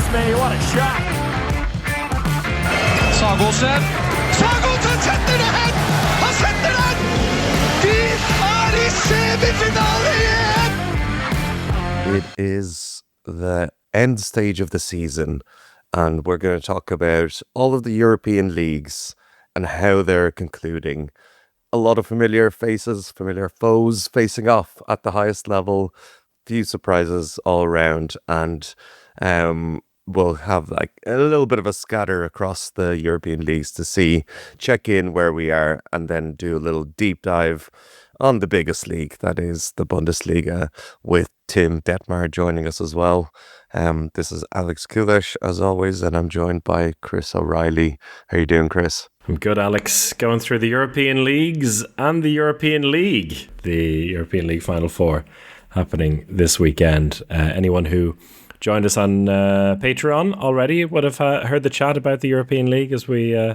Goodness me, what a shot! Sagosen setter det hen! Han setter den! De er i semifinale igjen! It is the end stage of the season, and we're going to talk about all of the European leagues and how they're concluding. A lot of familiar faces, familiar foes facing off at the highest level, few surprises all around, and we'll have like a little bit of a scatter across the European leagues to check in where we are, and then do a little deep dive on the biggest league, that is the Bundesliga, with Tim Dettmar joining us as well. This is Alex Kulish, as always, and I'm joined by Chris O'Reilly. How are you doing, Chris? I'm good, Alex. Going through the European leagues and the European League. The European League Final Four happening this weekend. Anyone who joined us on Patreon already would have heard the chat about the European League as we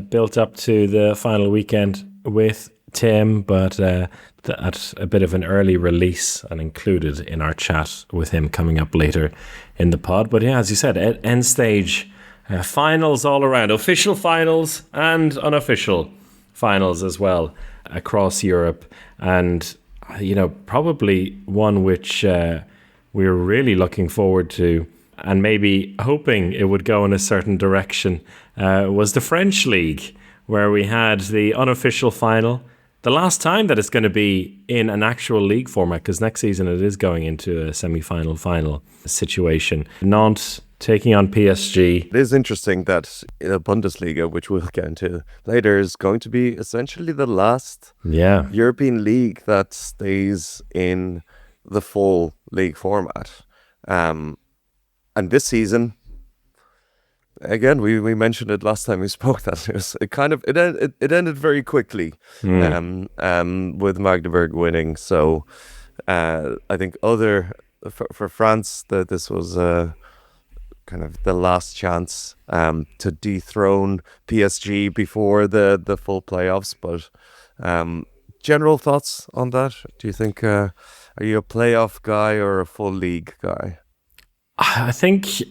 built up to the final weekend with Tim, but at a bit of an early release and included in our chat with him coming up later in the pod. But yeah, as you said, end stage finals all around, official finals and unofficial finals as well across Europe. And, you know, probably one which we're really looking forward to and maybe hoping it would go in a certain direction was the French League, where we had the unofficial final. The last time that it's going to be in an actual league format, because next season it is going into a semi-final final situation. Nantes taking on PSG. It is interesting that the Bundesliga, which we'll get into later, is going to be essentially the last European league that stays in the full league format. And this season, again, we mentioned it last time we spoke, that it ended very quickly with Magdeburg winning. So I think for France, that this was kind of the last chance to dethrone PSG before the full playoffs. But general thoughts on that? Do you think are you a playoff guy or a full league guy? I think in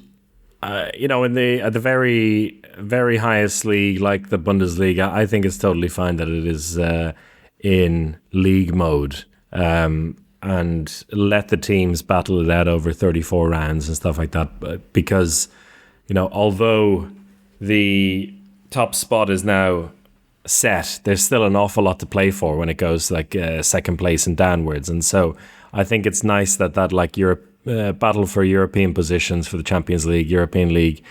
the very, very highest league like the Bundesliga, I think it's totally fine that it is in league mode, and let the teams battle it out over 34 rounds and stuff like that. Because, although the top spot is now set, there's still an awful lot to play for when it goes like second place and downwards. And so I think it's nice that like Europe battle for European positions for the Champions League, European League,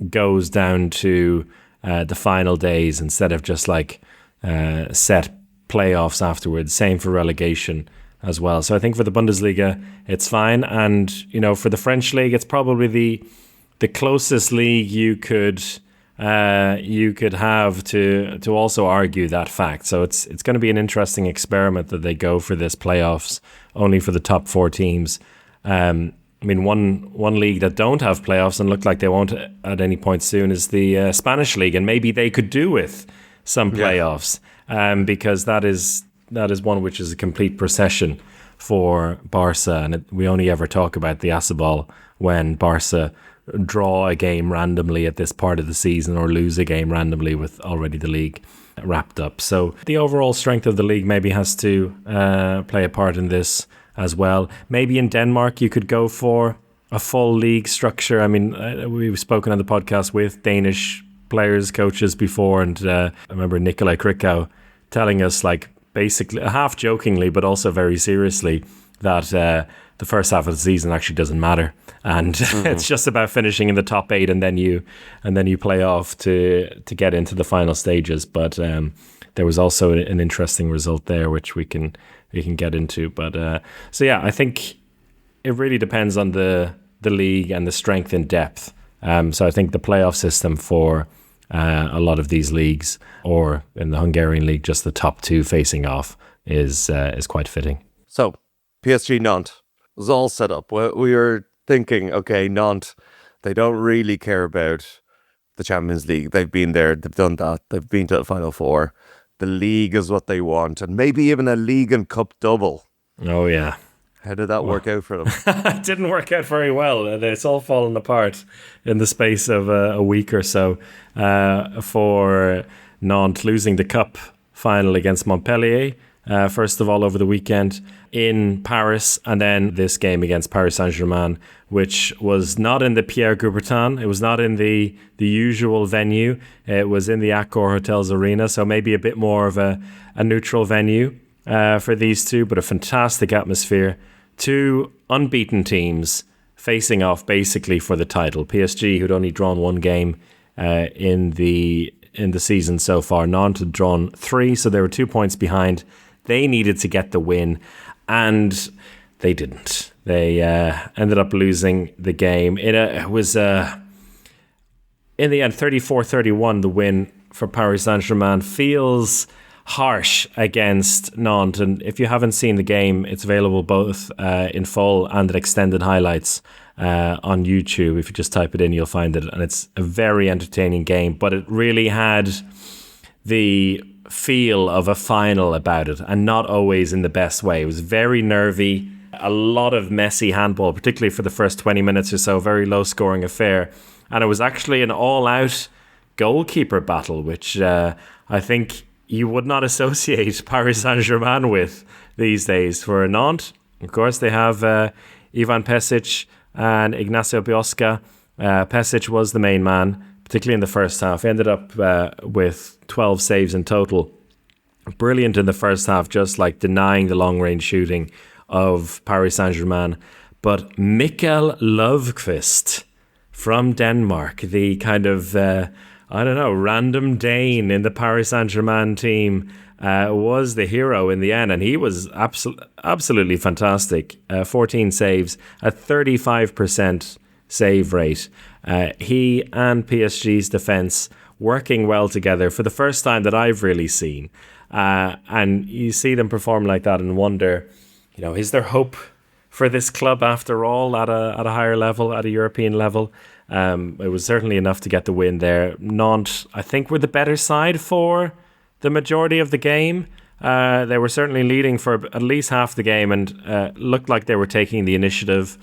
goes down to the final days instead of just like set playoffs afterwards. Same for relegation as well. So I think for the Bundesliga, it's fine. And, for the French league, it's probably the closest league you could have to also argue that fact. So it's going to be an interesting experiment that they go for this playoffs only for the top four teams. One league that don't have playoffs and look like they won't at any point soon is the Spanish league, and maybe they could do with some playoffs, because that is one which is a complete procession for Barca, and we only ever talk about the Aseball when Barca draw a game randomly at this part of the season or lose a game randomly with already the league wrapped up. So the overall strength of the league maybe has to play a part in this as well. Maybe in Denmark you could go for a full league structure. I mean, we've spoken on the podcast with Danish players, coaches before, and I remember Nikolai Krikow telling us, like, basically half jokingly but also very seriously, that the first half of the season actually doesn't matter, and it's just about finishing in the top 8, and then you play off to get into the final stages. But there was also an interesting result there which we can get into. But I think it really depends on the league and the strength and depth. So I think the playoff system for a lot of these leagues, or in the Hungarian league, just the top two facing off is quite fitting. So PSG Nantes was all set up. We were thinking, okay, Nantes, they don't really care about the Champions League. They've been there, they've done that, they've been to the Final Four. The league is what they want, and maybe even a league and cup double. Oh yeah. How did that work out for them? It didn't work out very well. It's all fallen apart in the space of a week or so for Nantes losing the cup final against Montpellier. First of all, over the weekend in Paris, and then this game against Paris Saint-Germain, which was not in the Pierre Coubertin. It was not in the usual venue. It was in the Accor Hotels Arena, so maybe a bit more of a neutral venue for these two, but a fantastic atmosphere. Two unbeaten teams facing off basically for the title. PSG, who'd only drawn one game in the season so far. Nantes had drawn 3, so they were 2 points behind. They needed to get the win, and they didn't. They ended up losing the game. It was, in the end, 34-31, the win for Paris Saint-Germain. Feels harsh against Nantes, and if you haven't seen the game, it's available both in full and in extended highlights on YouTube. If you just type it in, you'll find it, and it's a very entertaining game, but it really had the feel of a final about it, and not always in the best way. It was very nervy, a lot of messy handball, particularly for the first 20 minutes or so, very low scoring affair, and it was actually an all-out goalkeeper battle, which I think you would not associate Paris Saint-Germain with these days. For Nantes, of course, they have Ivan Pesic and Ignacio Biosca. Pesic was the main man, particularly in the first half. He ended up with 12 saves in total. Brilliant in the first half, just like denying the long-range shooting of Paris Saint-Germain. But Mikkel Lovqvist from Denmark, the kind of random Dane in the Paris Saint-Germain team, was the hero in the end, and he was absolutely fantastic. 14 saves, a 35% save rate. He and PSG's defence working well together for the first time that I've really seen. And you see them perform like that and wonder, is there hope for this club after all at a higher level, at a European level? It was certainly enough to get the win there. Nantes, I think, were the better side for the majority of the game. They were certainly leading for at least half the game and looked like they were taking the initiative.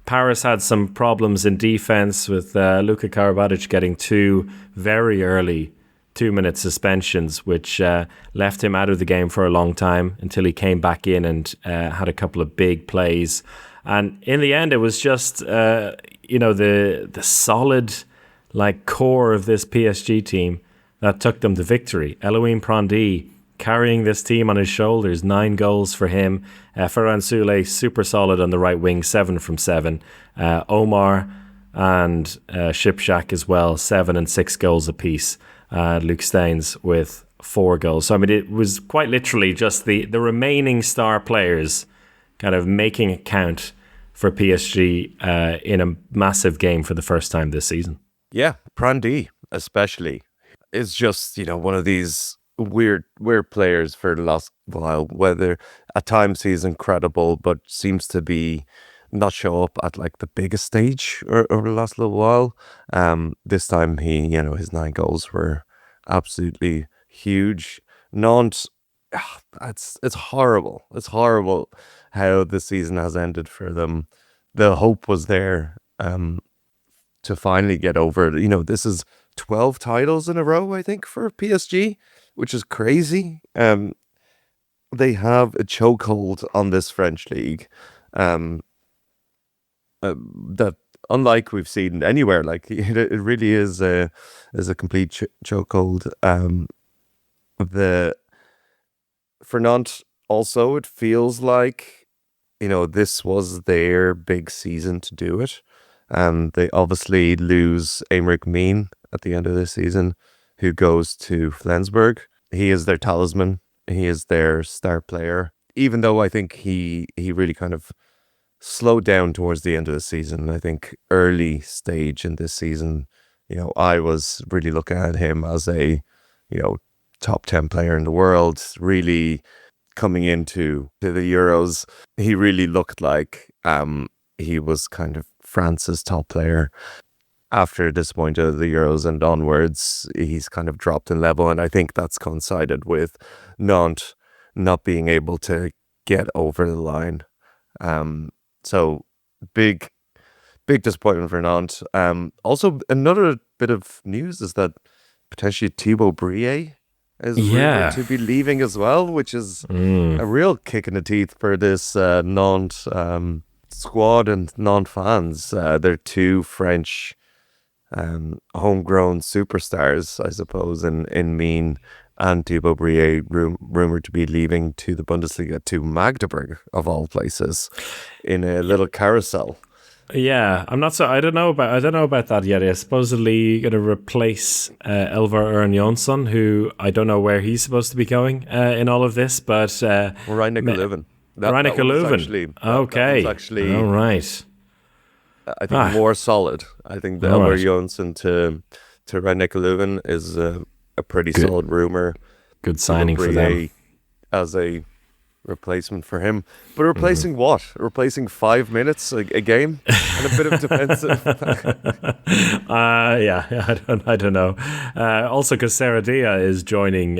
Paris had some problems in defence with Luka Karabatic getting 2 very early 2-minute suspensions, which left him out of the game for a long time until he came back in and had a couple of big plays. And in the end, it was just, the solid core of this PSG team that took them to victory. Elohim Prandi carrying this team on his shoulders, 9 goals for him. Ferran Soule, super solid on the right wing, 7 from 7. Omar and Shipshak as well, 7 and 6 goals apiece. Luke Staines with 4 goals. So, it was quite literally just the remaining star players kind of making it count for PSG in a massive game for the first time this season. Yeah, Prandi especially is just, one of these weird players for the last while, whether at times he's incredible but seems to be not show up at the biggest stage over the last little while. This time he, his 9 goals were absolutely huge. Nantes, it's horrible. It's horrible how the season has ended for them. The hope was there to finally get over it. This is 12 titles in a row, I think, for PSG, which is crazy. They have a chokehold on this French league. That unlike we've seen anywhere, it really is a complete chokehold. For Nantes also, it feels like this was their big season to do it. They obviously lose Aymeric Mien at the end of the season, who goes to Flensburg. He is their talisman. He is their star player. Even though I think he really kind of slowed down towards the end of the season. I think early stage in this season, I was really looking at him as a, top 10 player in the world, really coming into the Euros. He really looked like he was kind of France's top player. After this point of the Euros and onwards, he's kind of dropped in level, and I think that's coincided with Nantes not being able to get over the line. So big disappointment for Nantes. Also, another bit of news is that potentially Thibaut Brie is rumored to be leaving as well, which is a real kick in the teeth for this Nantes squad and Nantes fans. They're two French homegrown superstars, I suppose, in Mean and Thibaut Brie, rumored to be leaving to the Bundesliga, to Magdeburg of all places, in a little carousel. Yeah, I don't know about that yet. He's supposedly going to replace Elvar Örn-Jonsson, who I don't know where he's supposed to be going in all of this, but Reinik Leuven. Reinik Leuven. Okay. That actually, all right. I think more solid. I think the Elvar Jonsson to Reinik Leuven is a pretty solid rumor. Good signing for them as a replacement for him. But replacing what? Replacing 5 minutes a game and a bit of defensive. I don't know. Also, because Seradia is joining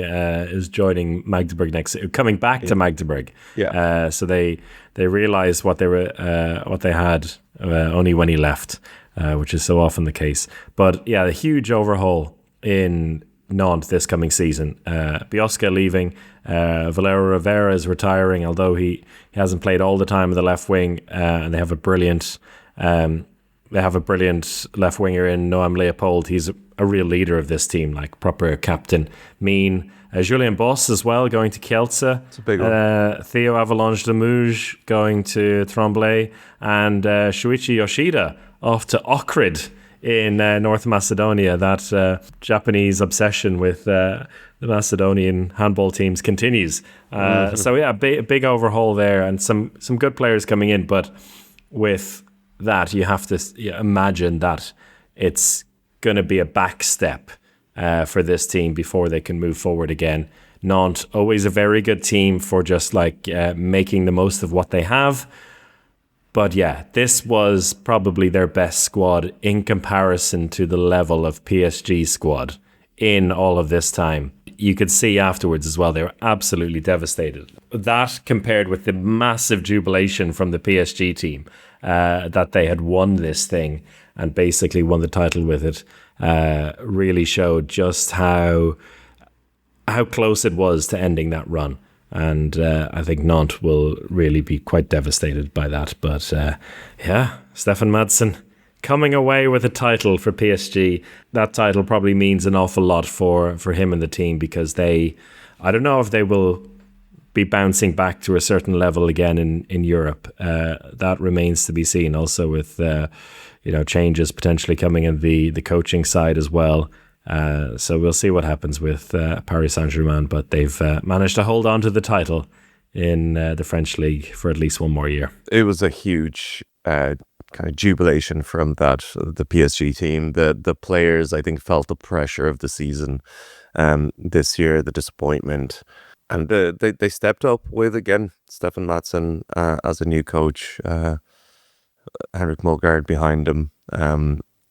Magdeburg coming back to Magdeburg. Yeah. So they realized what they had only when he left, which is so often the case. But yeah, a huge overhaul in Nantes this coming season. Biosca leaving, Valero Rivera is retiring, although he hasn't played all the time in the left wing, and they have a brilliant left winger in Noam Leopold. He's a real leader of this team, like proper captain. Julien Boss as well, going to Kielce. It's a big one. Theo Avalanche de Mouge going to Tremblay, and Shuichi Yoshida off to Ohrid in North Macedonia. That Japanese obsession with the Macedonian handball teams continues. So yeah, big overhaul there, and some good players coming in. But with that, you have to imagine that it's going to be a back step for this team before they can move forward again. Nantes, always a very good team for just making the most of what they have. But yeah, this was probably their best squad in comparison to the level of PSG squad in all of this time. You could see afterwards as well, they were absolutely devastated. That compared with the massive jubilation from the PSG team that they had won this thing and basically won the title with it, really showed just how close it was to ending that run. And I think Nantes will really be quite devastated by that. But Stefan Madsen coming away with a title for PSG. That title probably means an awful lot for him and the team, because I don't know if they will be bouncing back to a certain level again in Europe. That remains to be seen. Also with changes potentially coming in the coaching side as well. So we'll see what happens with Paris Saint-Germain, but they've managed to hold on to the title in the French league for at least one more year. It was a huge kind of jubilation from the PSG team. The players, I think, felt the pressure of the season this year, the disappointment, and they stepped up with, again, Stefan Madsen as a new coach, Henrik Mulgaard behind him.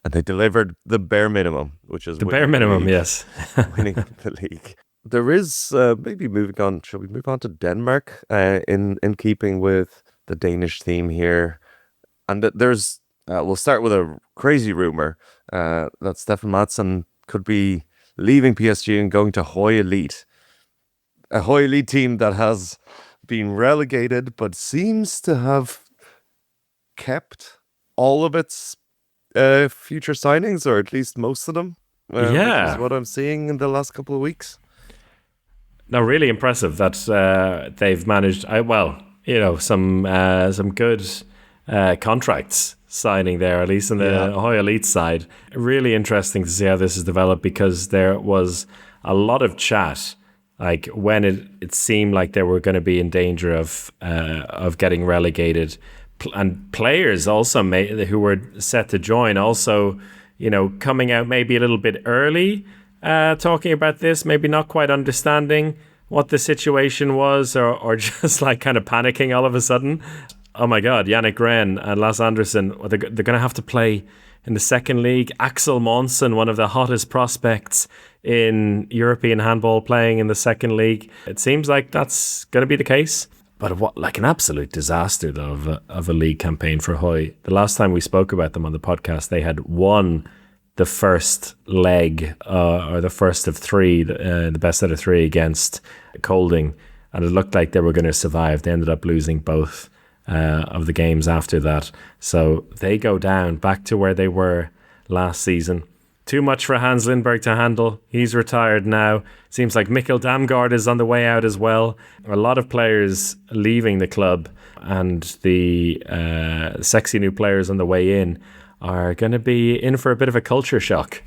And they delivered the bare minimum, which is the bare minimum, yes. Winning the league. There is maybe moving on. Shall we move on to Denmark? In keeping with the Danish theme here, and there's we'll start with a crazy rumor that Stefan Madsen could be leaving PSG and going to Høje Elite, a Høje Elite team that has been relegated but seems to have kept all of its future signings, or at least most of them. Which is what I'm seeing in the last couple of weeks. No, really impressive that they've managed. Some good contracts signing there, at least on the Høje Elite side. Really interesting to see how this has developed, because there was a lot of chat, like when it seemed like they were going to be in danger of getting relegated. And players also who were set to join also, coming out maybe a little bit early, talking about this, maybe not quite understanding what the situation was, or just kind of panicking all of a sudden. Oh my God, Yannick Rennes and Lasse Andersen, they're going to have to play in the second league. Axel Monsen, one of the hottest prospects in European handball, playing in the second league. It seems like that's going to be the case. But what, like an absolute disaster, though, of a league campaign for Hoy. The last time we spoke about them on the podcast, they had won the first leg, or the first of three, the best out of three against Kolding, and it looked like they were going to survive. They ended up losing both of the games after that. So they go down back to where they were last season. Too much for Hans Lindberg to handle. He's retired now. Seems like Mikkel Damgaard is on the way out as well. A lot of players leaving the club, and the sexy new players on the way in are going to be in for a bit of a culture shock.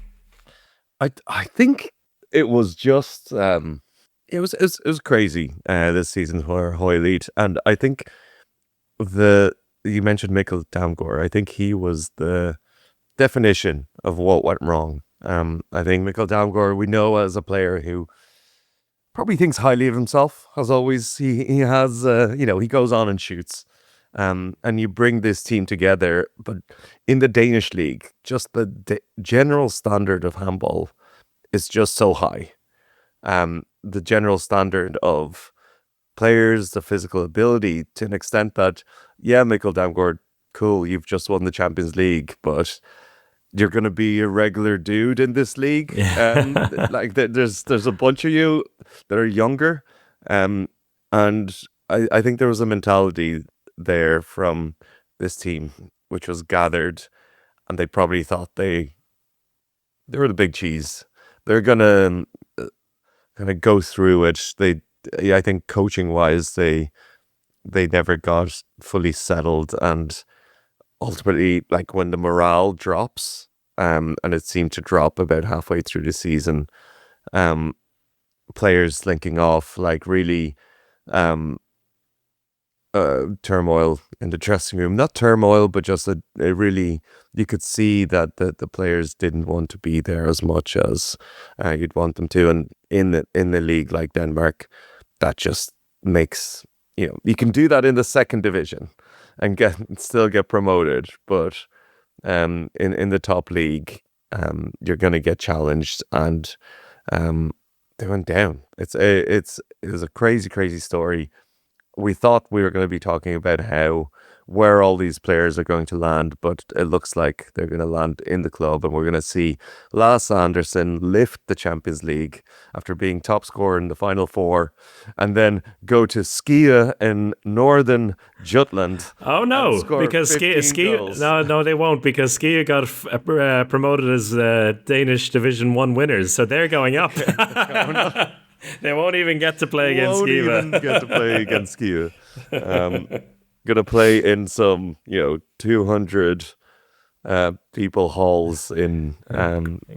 I think it was just it was crazy this season for Hoy Elite, and I think you mentioned Mikkel Damgaard. I think he was the definition of what went wrong. I think Mikkel Damgaard, we know as a player who probably thinks highly of himself, as always. He has, he goes on and shoots. And you bring this team together, but in the Danish league, just the general standard of handball is just so high. The general standard of players, the physical ability, to an extent that, Mikkel Damgaard, cool, you've just won the Champions League, but you're going to be a regular dude in this league. Yeah. Like there's a bunch of you that are younger. And I think there was a mentality there from this team, which was gathered, and they probably thought they were the big cheese. They're going to go through it. I think coaching wise, they never got fully settled, and ultimately, like when the morale drops, and it seemed to drop about halfway through the season, players linking off, like really turmoil in the dressing room. Not turmoil, but just a really, you could see that the players didn't want to be there as much as you'd want them to. And in the league like Denmark, that just makes, you can do that in the second division and still get promoted, but in the top league, you're going to get challenged, and they went down. It was a crazy story. We thought we were going to be talking about where all these players are going to land, but it looks like they're going to land in the club, and we're going to see Lasse Andersen lift the Champions League after being top scorer in the Final Four, and then go to Skia in Northern Jutland. Oh no, because Skia no, they won't, because Skia got promoted as Danish Division 1 winners, so they're going up. They won't even get to play against Skia. Going to play in some, 200 people halls in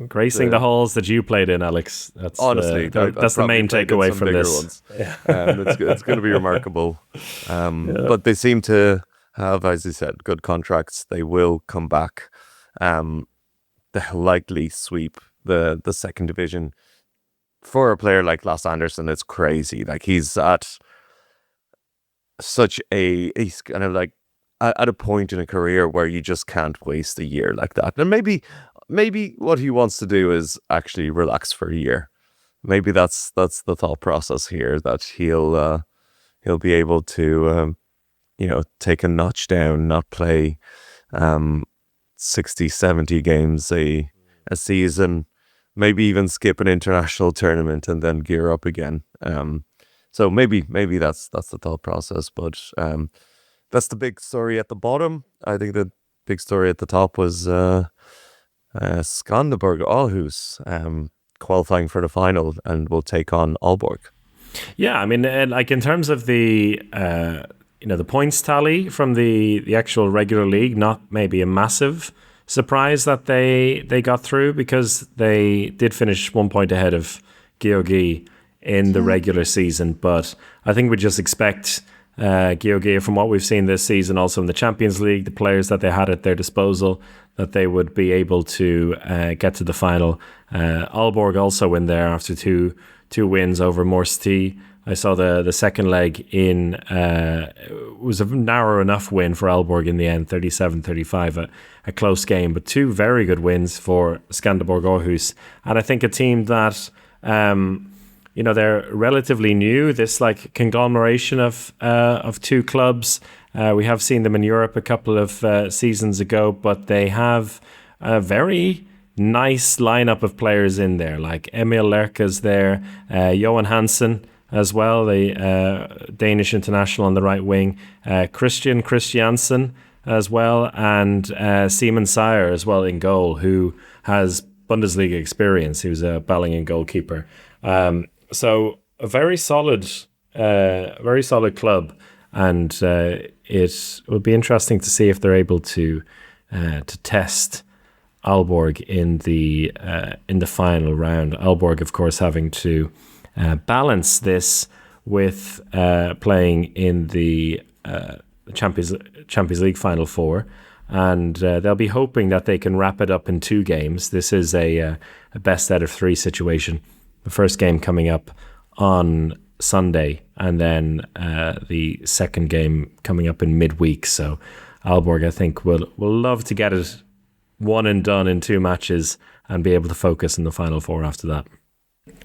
gracing the halls that you played in, Alex. That's honestly that's the main takeaway from this. Yeah. It's going to be remarkable. But they seem to have, as you said, good contracts. They will come back. They'll likely sweep the second division. For a player like Lasse Andersen, it's crazy. Like, he's at he's kind of like at a point in a career where you just can't waste a year like that. And maybe what he wants to do is actually relax for a year. Maybe that's the thought process here, that he'll be able to take a notch down, not play 60-70 games a season, maybe even skip an international tournament and then gear up again. So maybe that's the thought process, but that's the big story at the bottom. I think the big story at the top was Skanderborg Aarhus qualifying for the final and will take on Aalborg. Yeah, I mean, like in terms of the the points tally from the actual regular league, not maybe a massive surprise that they got through, because they did finish 1 point ahead of Georgi in the regular season. But I think we just expect Georgi, from what we've seen this season, also in the Champions League, the players that they had at their disposal, that they would be able to get to the final. Aalborg also in there after two wins over Morsti. I saw the second leg was a narrow enough win for Aalborg in the end, 37-35, a close game, but two very good wins for Skanderborg Aarhus. And I think a team that, they're relatively new, this like conglomeration of two clubs. We have seen them in Europe a couple of seasons ago, but they have a very nice lineup of players in there, like Emil Lerke's there, Johan Hansen as well, the Danish international on the right wing, Christian Christiansen as well, and Simon Sayer as well in goal, who has Bundesliga experience. He was a Ballingen goalkeeper. So a very solid club, and it will be interesting to see if they're able to test Aalborg in the final round. Aalborg, of course, having to balance this with playing in the Champions League Final Four, and they'll be hoping that they can wrap it up in 2 games. This is a best out of 3 situation. The first game coming up on Sunday, and then the second game coming up in midweek. So Aalborg, I think, will love to get it one and done in 2 matches and be able to focus in the Final Four after that.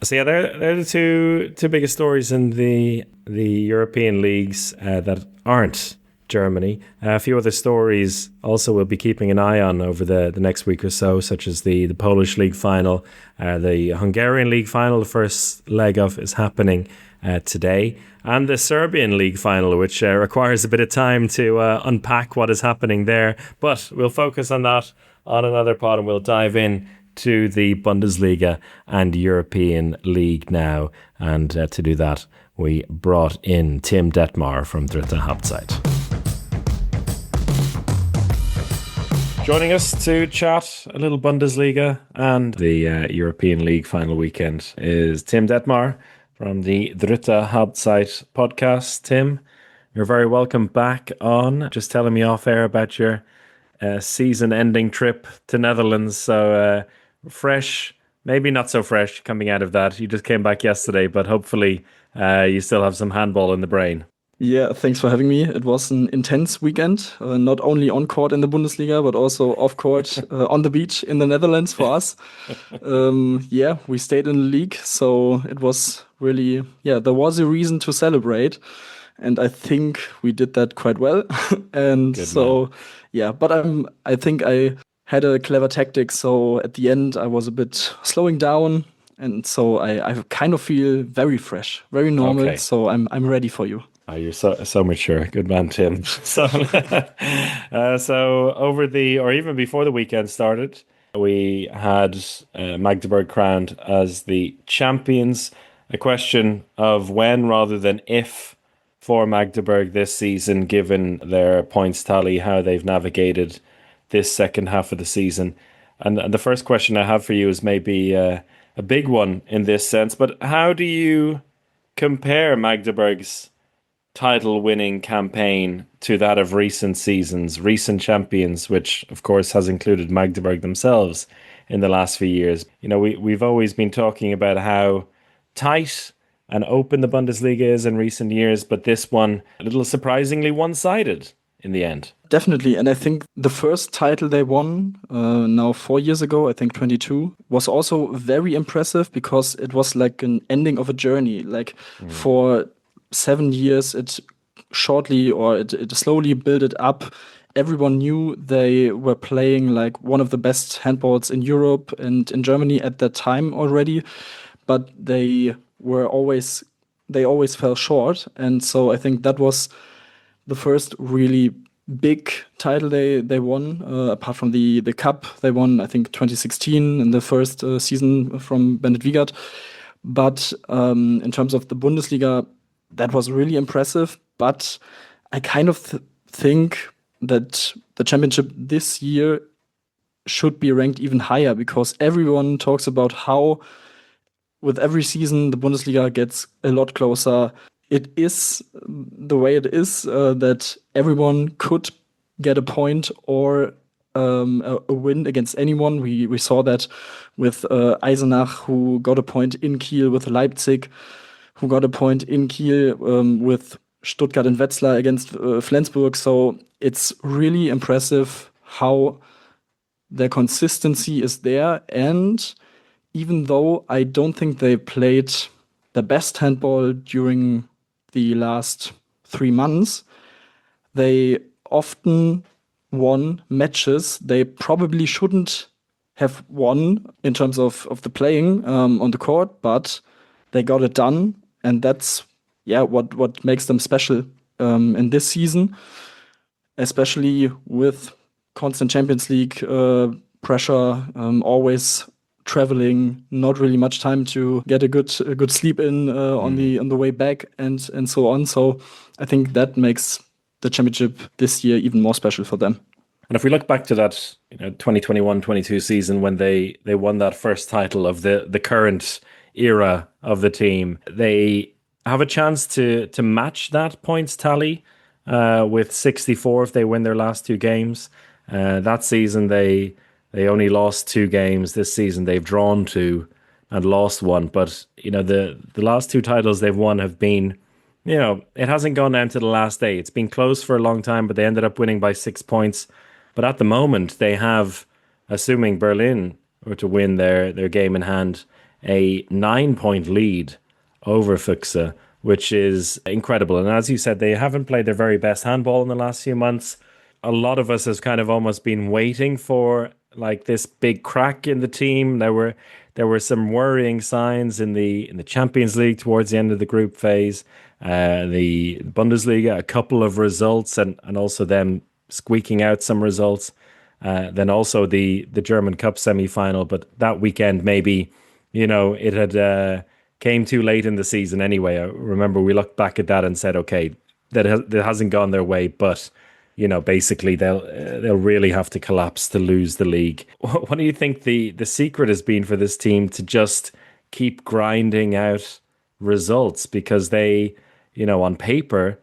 So yeah, they're the two biggest stories in the European leagues that aren't Germany. A few other stories also we'll be keeping an eye on over the next week or so, such as the Polish League Final, the Hungarian League Final. The first leg of is happening today, and the Serbian League Final, which requires a bit of time to unpack what is happening there. But we'll focus on that on another pod, and we'll dive in to the Bundesliga and European League now. And to do that, we brought in Tim Dettmar from Dritte Halbzeit. Joining us to chat a little Bundesliga and the European League final weekend is Tim Dettmar from the Dritte Halbzeit podcast. Tim, you're very welcome back on. Just telling me off air about your season-ending trip to Netherlands. So fresh, maybe not so fresh coming out of that. You just came back yesterday, but hopefully you still have some handball in the brain. Yeah, thanks for having me. It was an intense weekend, not only on court in the Bundesliga, but also off court on the beach in the Netherlands for us. Yeah, we stayed in the league, so it was really, there was a reason to celebrate. And I think we did that quite well. And Good so, man. yeah, but I think I had a clever tactic. So at the end, I was a bit slowing down. And so I kind of feel very fresh, very normal. Okay. So I'm ready for you. Oh, you're so mature. Good man, Tim. So over or even before the weekend started, we had Magdeburg crowned as the champions. A question of when rather than if for Magdeburg this season, given their points tally, how they've navigated this second half of the season. And the first question I have for you is maybe a big one in this sense, but how do you compare Magdeburg's title-winning campaign to that of recent seasons, recent champions, which of course has included Magdeburg themselves in the last few years? You know, we've always been talking about how tight and open the Bundesliga is in recent years, but this one a little surprisingly one-sided in the end. Definitely. And I think the first title they won now 4 years ago, I think 22, was also very impressive because it was like an ending of a journey. Like for 7 years, it slowly built it up. Everyone knew they were playing like one of the best handballs in Europe and in Germany at that time already, but they always fell short. And so I think that was the first really big title they won, apart from the cup. They won, I think, 2016 in the first season from Bennett Wiegert. But in terms of the Bundesliga, that was really impressive. But I kind of think that the championship this year should be ranked even higher because everyone talks about how with every season the Bundesliga gets a lot closer. It is the way it is that everyone could get a point or a win against anyone. We saw that with Eisenach, who got a point in Kiel, with Leipzig, who got a point in Kiel, with Stuttgart and Wetzlar against Flensburg. So it's really impressive how their consistency is there. And even though I don't think they played the best handball during the last 3 months, they often won matches they probably shouldn't have won in terms of the playing on the court, but they got it done, and that's what makes them special in this season, especially with constant Champions League pressure, always traveling, not really much time to get a good sleep in on the way back, and so on. So I think that makes the championship this year even more special for them. And if we look back to that 2021-22 season when they won that first title of the current era of the team, they have a chance to match that points tally with 64 if they win their last 2 games. That season they only lost 2 games. This season they've drawn 2 and lost 1. But the last 2 titles they've won have been, it hasn't gone down to the last day. It's been close for a long time, but they ended up winning by 6 points. But at the moment, they have, assuming Berlin were to win their game in hand, a 9-point lead over Füchse, which is incredible. And as you said, they haven't played their very best handball in the last few months. A lot of us has kind of almost been waiting for like this big crack in the team. There were some worrying signs in the Champions League towards the end of the group phase. The Bundesliga, a couple of results, and also them squeaking out some results. Then also the German Cup semi-final, but that weekend maybe, it had came too late in the season anyway. I remember we looked back at that and said, okay, that hasn't gone their way, but basically they'll really have to collapse to lose the league. What do you think the secret has been for this team to just keep grinding out results? Because they, on paper,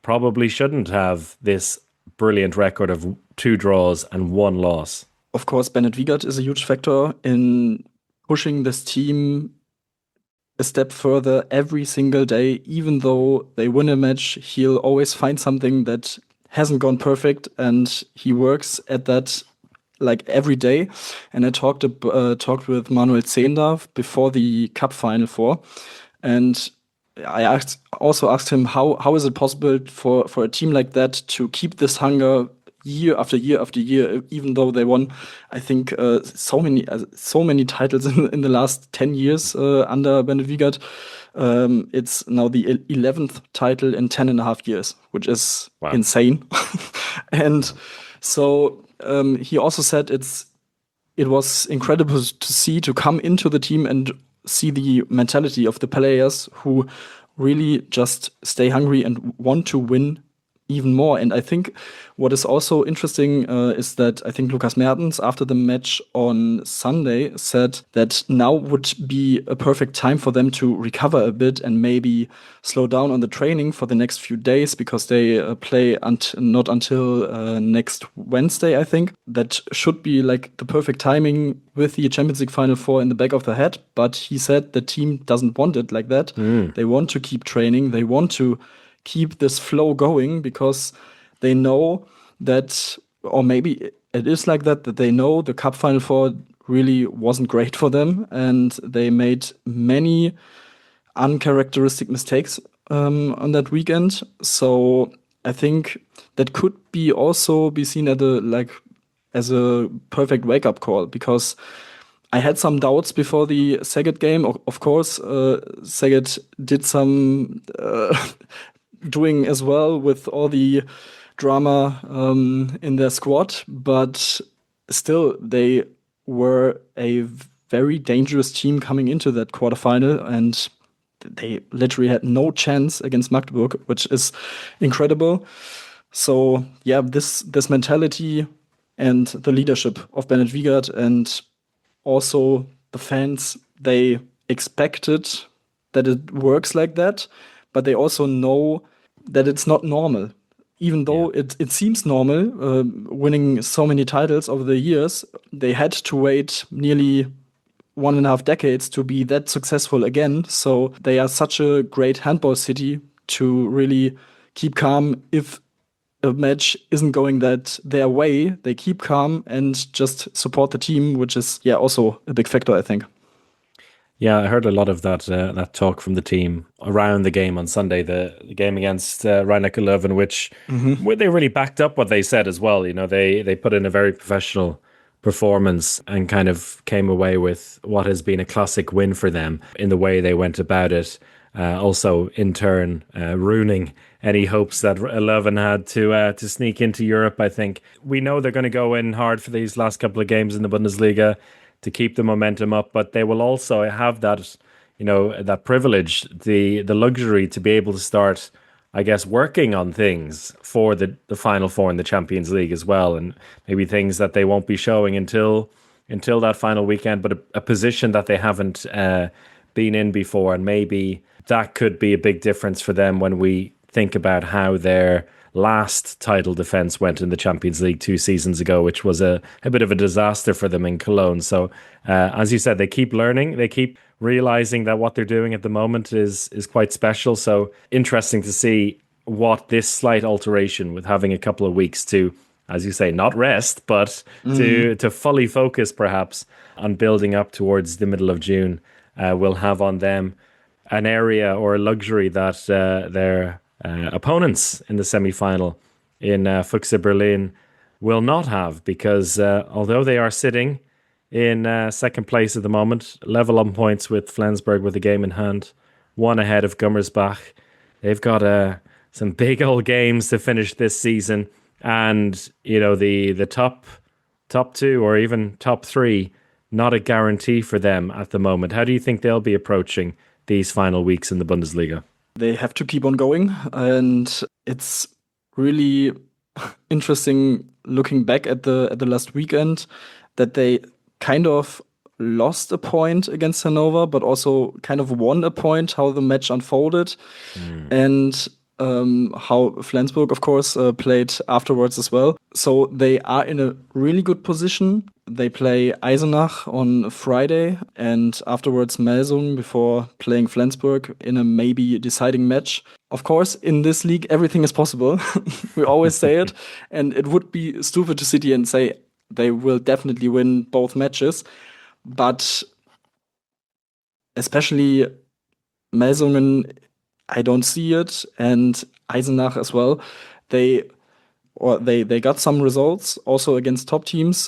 probably shouldn't have this brilliant record of 2 draws and 1 loss. Of course, Bennett Wiegert is a huge factor in pushing this team a step further every single day. Even though they win a match, he'll always find something that hasn't gone perfect, and he works at that like every day. And I talked with Manuel Zehnder before the Cup Final 4, and I also asked him how is it possible for a team like that to keep this hunger year after year after year, even though they won, I think, so many titles in the last 10 years under Bennett Wiegert. It's now the 11th title in 10.5 years, which is insane. And so he also said it was incredible to come into the team and see the mentality of the players who really just stay hungry and want to win even more. And I think what is also interesting is that I think Lukas Mertens, after the match on Sunday, said that now would be a perfect time for them to recover a bit and maybe slow down on the training for the next few days, because they play not until next Wednesday, I think. That should be like the perfect timing with the Champions League Final 4 in the back of the head. But he said the team doesn't want it like that. They want to keep training. They want to keep this flow going, because they know that, or maybe it is like that they know the Cup Final 4 really wasn't great for them, and they made many uncharacteristic mistakes on that weekend. So I think that could be also be seen as a perfect wake-up call, because I had some doubts before the Szeged game. Of course, Szeged did some doing as well with all the drama in their squad, but still they were a very dangerous team coming into that quarterfinal, and they literally had no chance against Magdeburg, which is incredible. So yeah, this mentality and the leadership of Bennett Wiegert, and also the fans, they expected that it works like that, but they also know that it's not normal. Even though it seems normal, winning so many titles over the years, they had to wait nearly 1.5 decades to be that successful again. So they are such a great handball city to really keep calm. If a match isn't going their way, they keep calm and just support the team, which is also a big factor, I think. Yeah, I heard a lot of that talk from the team around the game on Sunday, the game against Rhein-Neckar-Löwen, where they really backed up what they said as well. You know, they put in a very professional performance and kind of came away with what has been a classic win for them in the way they went about it. Also, in turn, ruining any hopes that Leuven had to sneak into Europe. I think we know they're going to go in hard for these last couple of games in the Bundesliga to keep the momentum up, but they will also have that, that privilege, the luxury to be able to start, I guess, working on things for the Final Four in the Champions League as well, and maybe things that they won't be showing until that final weekend, but a position that they haven't been in before, and maybe that could be a big difference for them when we think about how their last title defense went in the Champions League 2 seasons ago, which was a bit of a disaster for them in Cologne. So, as you said, they keep learning, they keep realizing that what they're doing at the moment is quite special. So interesting to see what this slight alteration with having a couple of weeks to, as you say, not rest, but to fully focus perhaps on building up towards the middle of June will have on them, an area or a luxury that their opponents in the semi-final in Füchse Berlin will not have, because although they are sitting in second place at the moment, level on points with Flensburg with a game in hand, one ahead of Gummersbach, they've got some big old games to finish this season, and the top two or even top three, not a guarantee for them at the moment. How do you think they'll be approaching these final weeks in the Bundesliga? They have to keep on going, and it's really interesting looking back at the last weekend that they kind of lost a point against Hannover, but also kind of won a point, how the match unfolded, and how Flensburg, of course, played afterwards as well. So they are in a really good position. They play Eisenach on Friday and afterwards Melsung before playing Flensburg in a maybe deciding match. Of course, in this league, everything is possible. We always say it. And it would be stupid to sit here and say they will definitely win both matches. But especially Melsungen, I don't see it. And Eisenach as well. They got some results also against top teams.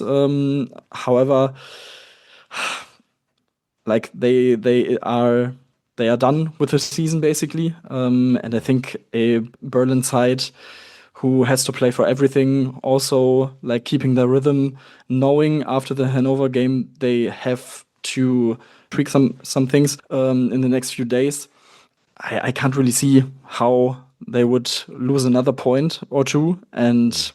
However, like they are done with the season basically. And I think a Berlin side who has to play for everything, also like keeping their rhythm, knowing after the Hanover game they have to tweak some things in the next few days. I can't really see how they would lose another point or two. And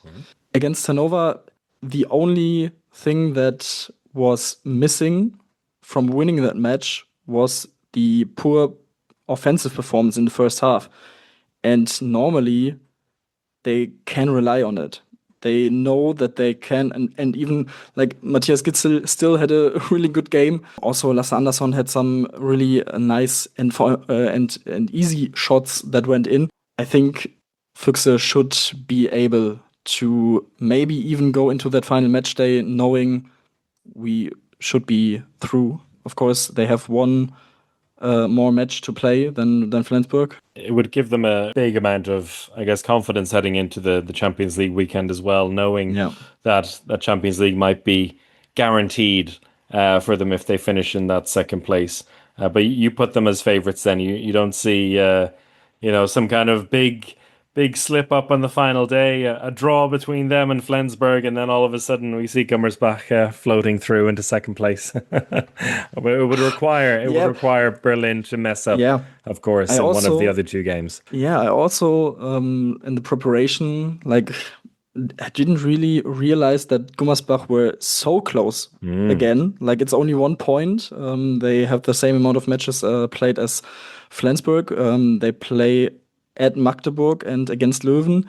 against Hannover, the only thing that was missing from winning that match was the poor offensive performance in the first half. And normally, they can rely on it. They know that they can, and even like Matthias Gitzel still had a really good game. Also, Lasse Andersson had some really nice and easy shots that went in. I think Füchse should be able to maybe even go into that final match day knowing we should be through. Of course, they have one more match to play than Flensburg. It would give them a big amount of, I guess, confidence heading into the Champions League weekend as well, knowing that Champions League might be guaranteed for them if they finish in that second place. But you put them as favourites then. You don't see, some kind of big slip up on the final day, a draw between them and Flensburg, and then all of a sudden we see Gummersbach floating through into second place. It would require Berlin to mess up, of course, in one of the other two games. Yeah, I also, in the preparation, I didn't really realize that Gummersbach were so close again. Like, it's only 1 point. They have the same amount of matches played as Flensburg. They play at Magdeburg and against Leuven.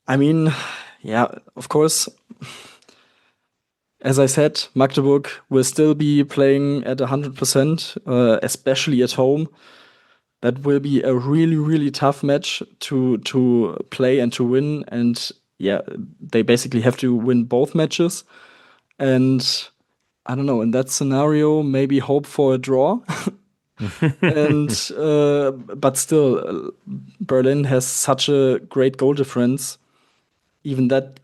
I mean, yeah, of course, as I said, Magdeburg will still be playing at 100%, especially at home. That will be a really, really tough match to play and to win. And yeah, they basically have to win both matches. And I don't know, in that scenario, maybe hope for a draw. And but still, Berlin has such a great goal difference. Even that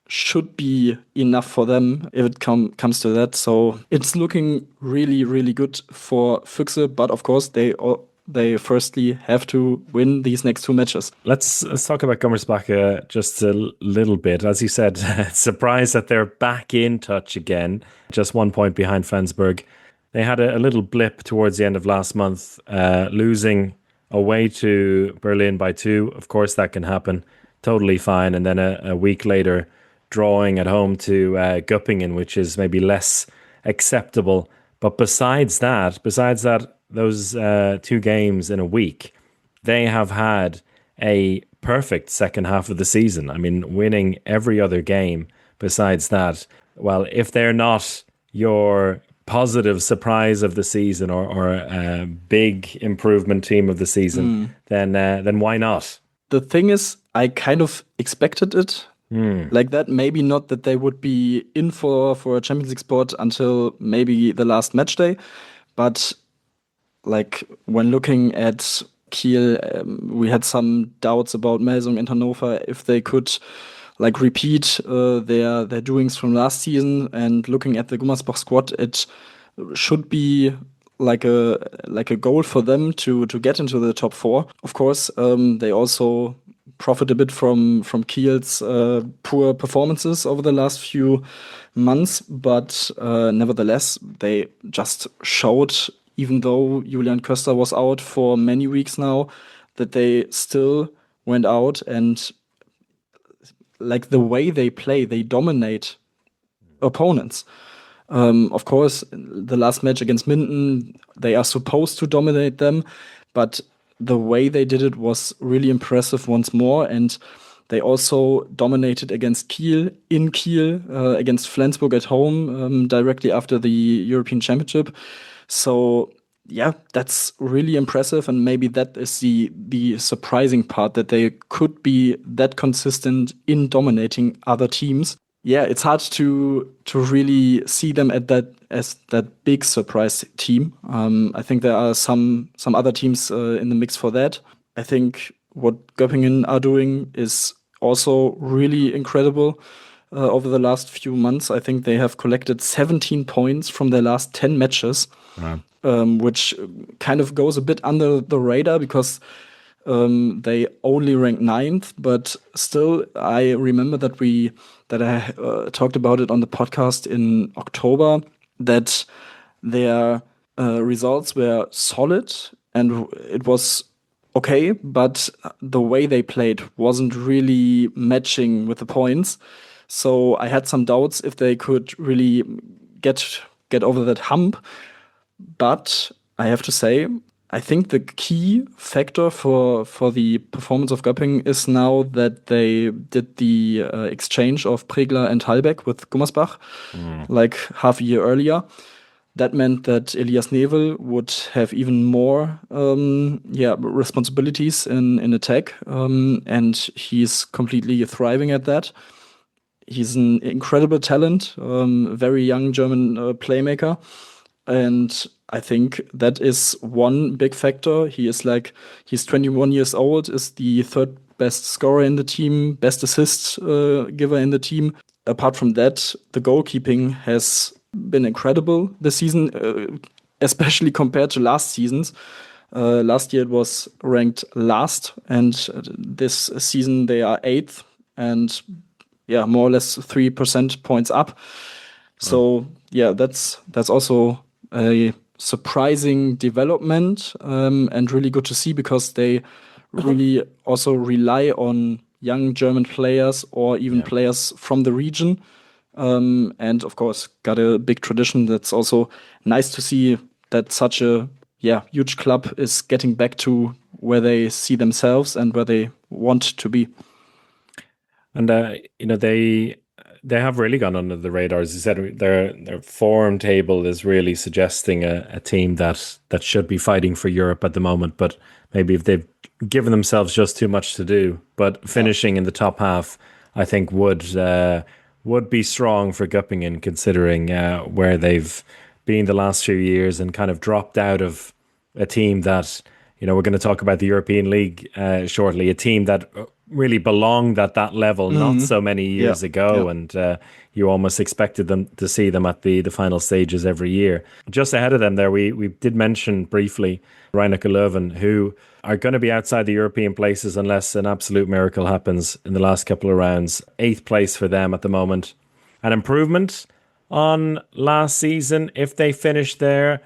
should be enough for them if it comes to that. So it's looking really, really good for Füchse. But of course, they firstly have to win these next 2 matches. Let's talk about Gummersbach just a little bit. As you said, surprised that they're back in touch again, just 1 point behind Flensburg. They had a little blip towards the end of last month, losing away to Berlin by 2. Of course, that can happen. Totally fine. And then a week later, drawing at home to Göppingen, which is maybe less acceptable. But besides that, those 2 games in a week, they have had a perfect second half of the season. I mean, winning every other game besides that. Well, if they're not your positive surprise of the season or a big improvement team of the season, then why not? The thing is, I kind of expected it like that. Maybe not that they would be in for a Champions League spot until maybe the last match day, but like when looking at Kiel, we had some doubts about Melsung and Hannover if they could like repeat their doings from last season. And looking at the Gummersbach squad, it should be like a goal for them to get into the top 4. Of course, they also profit a bit from Kiel's poor performances over the last few months, but nevertheless, they just showed, even though Julian Köster was out for many weeks now, that they still went out and like the way they play, they dominate opponents. Of course, the last match against Minden, they are supposed to dominate them, but the way they did it was really impressive once more. And they also dominated against Kiel, in Kiel, against Flensburg at home, directly after the European Championship. So yeah, that's really impressive. And maybe that is the surprising part, that they could be that consistent in dominating other teams. Yeah, it's hard to really see them as that big surprise team. I think there are some other teams in the mix for that. I think what Göppingen are doing is also really incredible. Over the last few months, I think they have collected 17 points from their last 10 matches, which kind of goes a bit under the radar because they only ranked 9th, but still, I remember that I talked about it on the podcast in October, that their results were solid and it was okay, but the way they played wasn't really matching with the points. So I had some doubts if they could really get over that hump. But I have to say, I think the key factor for the performance of Göppingen is now that they did the exchange of Pregler and Hallbeck with Gummersbach like half a year earlier. That meant that Elias Nevel would have even more responsibilities in attack, and he's completely thriving at that. He's an incredible talent, very young German playmaker. And I think that is one big factor. He's 21 years old, is the 3rd best scorer in the team, best assist giver in the team. Apart from that, the goalkeeping has been incredible this season, especially compared to last seasons. Last year it was ranked last, and this season they are 8th, and more or less 3 percentage points up. So that's also a surprising development, and really good to see, because they really also rely on young German players or even players from the region, and of course got a big tradition. That's also nice to see that such a huge club is getting back to where they see themselves and where they want to be. And they have really gone under the radar. As you said, their form table is really suggesting a team that should be fighting for Europe at the moment, but maybe if they've given themselves just too much to do. But finishing in the top half, I think would would be strong for Göppingen, considering where they've been the last few years and kind of dropped out of a team that, we're going to talk about the European League shortly, a team that really belonged at that level not so many years ago, and you almost expected them to see them at the final stages every year. Just ahead of them there, we did mention briefly Rhein-Neckar Löwen, who are going to be outside the European places unless an absolute miracle happens in the last couple of rounds. 8th place for them at the moment. An improvement on last season if they finish there.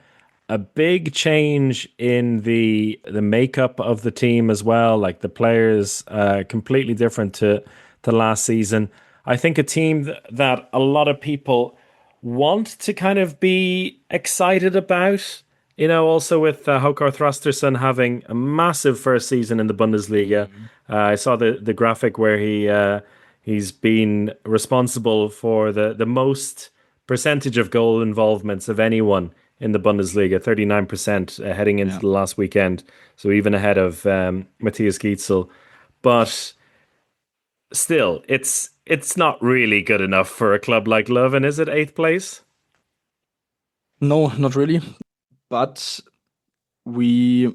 A big change in the makeup of the team as well. Like the players, completely different to last season. I think a team that a lot of people want to kind of be excited about. Also with Håkar Thrasterson having a massive first season in the Bundesliga. I saw the graphic where he's been responsible for the most percentage of goal involvements of anyone in the Bundesliga, 39% heading into the last weekend. So even ahead of Matthias Gietzel. But still, it's not really good enough for a club like Leuven, is it? 8th place? No, not really. But we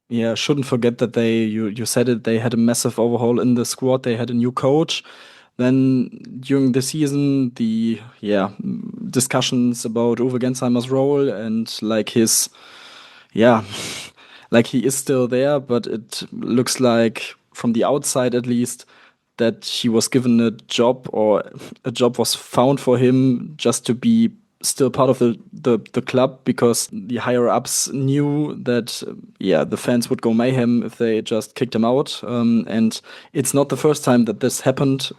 shouldn't forget that you said it, they had a massive overhaul in the squad. They had a new coach. Then during the season, the discussions about Uwe Gensheimer's role and like his, like he is still there, but it looks like from the outside at least that he was given a job or a job was found for him just to be still part of the club, because the higher ups knew that the fans would go mayhem if they just kicked him out, and it's not the first time that this happened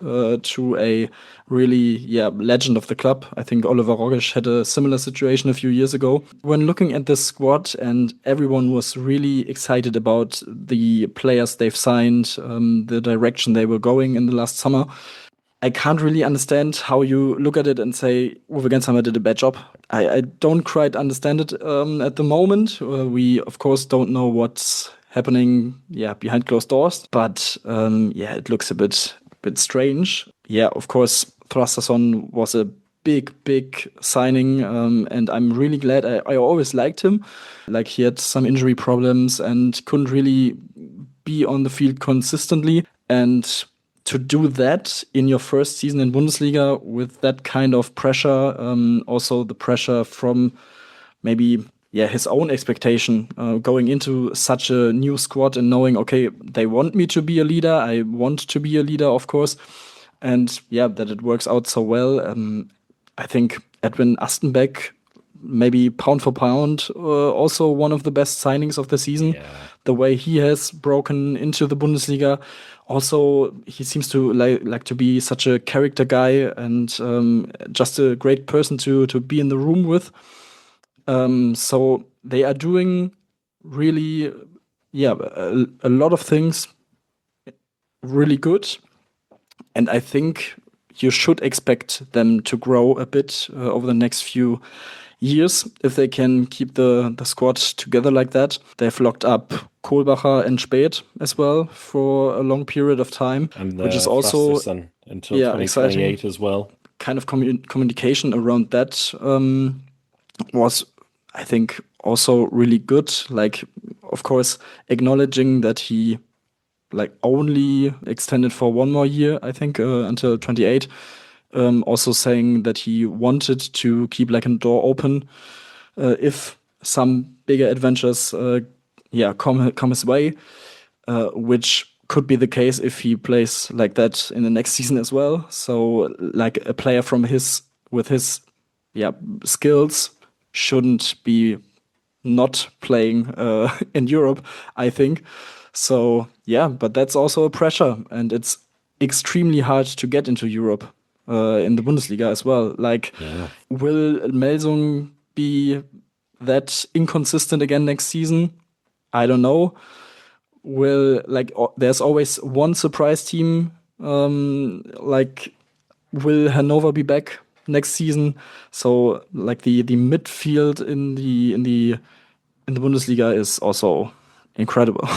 to a really legend of the club. I think Oliver Rogic had a similar situation a few years ago. When looking at this squad, and everyone was really excited about the players they've signed, the direction they were going in the last summer, I can't really understand how you look at it and say Uwe Gensheimer did a bad job. I don't quite understand it at the moment. We, of course, don't know what's happening behind closed doors. But it looks a bit strange. Yeah, of course, Thrastason was a big signing. And I'm really glad. I always liked him. Like, he had some injury problems and couldn't really be on the field consistently. And to do that in your first season in Bundesliga with that kind of pressure, also the pressure from maybe his own expectation going into such a new squad and knowing, okay, they want me to be a leader. I want to be a leader, of course. And that it works out so well. I think Edwin Astenbeck, maybe pound for pound, also one of the best signings of the season. Yeah. The way he has broken into the Bundesliga. Also, he seems to like to be such a character guy and just a great person to be in the room with. So they are doing really, a lot of things really good. And I think you should expect them to grow a bit over the next few years if they can keep the squad together like that. They've locked up Kohlbacher and Späth as well for a long period of time, and which is also until 2028 exciting. As well. Kind of communication around that was, I think, also really good. Like, of course, acknowledging that he only extended for one more year, I think, until 28. Also saying that he wanted to keep a door open if some bigger adventures come his way, which could be the case if he plays like that in the next season as well. So like a player with his skills shouldn't be not playing in Europe, I think. So but that's also a pressure, and it's extremely hard to get into Europe. In the Bundesliga as well. Will Melsung be that inconsistent again next season? I don't know. There's always one surprise team. Will Hannover be back next season? So the midfield in the Bundesliga is also incredible.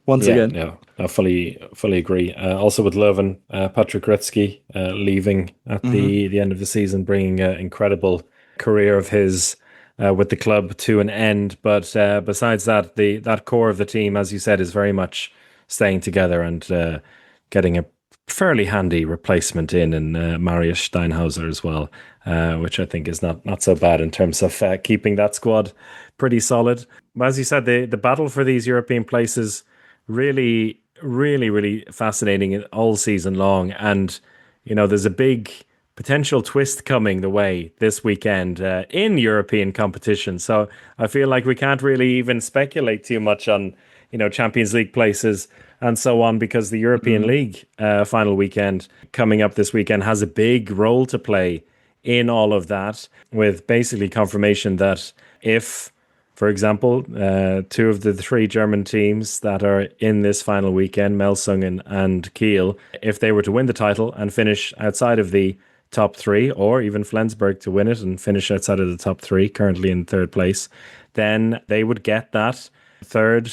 once again. Yeah, I fully agree. Also with Leuven, Patrick Gretzky leaving at the end of the season, bringing an incredible career of his with the club to an end. But besides that, that core of the team, as you said, is very much staying together and getting a fairly handy replacement in Marius Steinhauser as well, which I think is not so bad in terms of keeping that squad pretty solid. But as you said, the battle for these European places really, really, really fascinating all season long. And, there's a big potential twist coming the way this weekend in European competition. So I feel like we can't really even speculate too much on, Champions League places and so on, because the European League final weekend coming up this weekend has a big role to play in all of that, with basically confirmation that if, for example, two of the three German teams that are in this final weekend, Melsungen and Kiel, if they were to win the title and finish outside of the top three, or even Flensburg to win it and finish outside of the top three, currently in third place, then they would get that third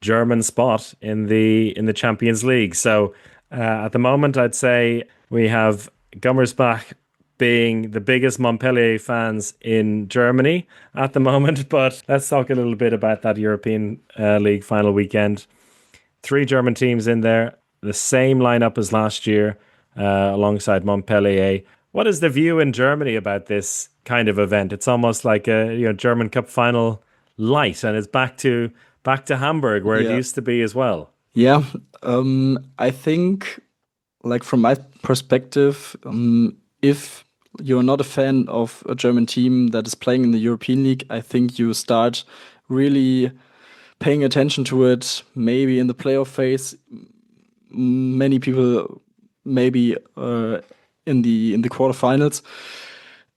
German spot in the Champions League. So at the moment, I'd say we have Gummersbach being the biggest Montpellier fans in Germany at the moment. But let's talk a little bit about that European League final weekend. 3 German teams in there, the same lineup as last year, alongside Montpellier. What is the view in Germany about this kind of event? It's almost like a German Cup final light, and it's back to Hamburg, where it used to be as well. Yeah, I think, like from my perspective, if you're not a fan of a German team that is playing in the European League, I think you start really paying attention to it, maybe in the playoff phase. Many people maybe in the quarterfinals.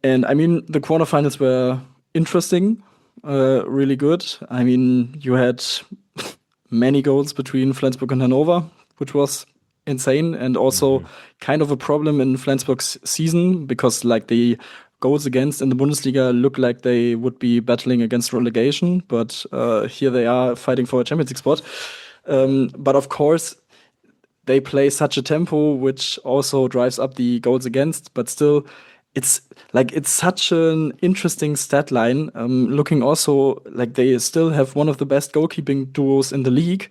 And I mean, the quarterfinals were interesting, really good. I mean, you had many goals between Flensburg and Hannover, which was insane, and also kind of a problem in Flensburg's season, because like the goals against in the Bundesliga look like they would be battling against relegation, but here they are fighting for a Champions League spot. But of course, they play such a tempo, which also drives up the goals against, but still, it's such an interesting stat line. Looking also like they still have one of the best goalkeeping duos in the league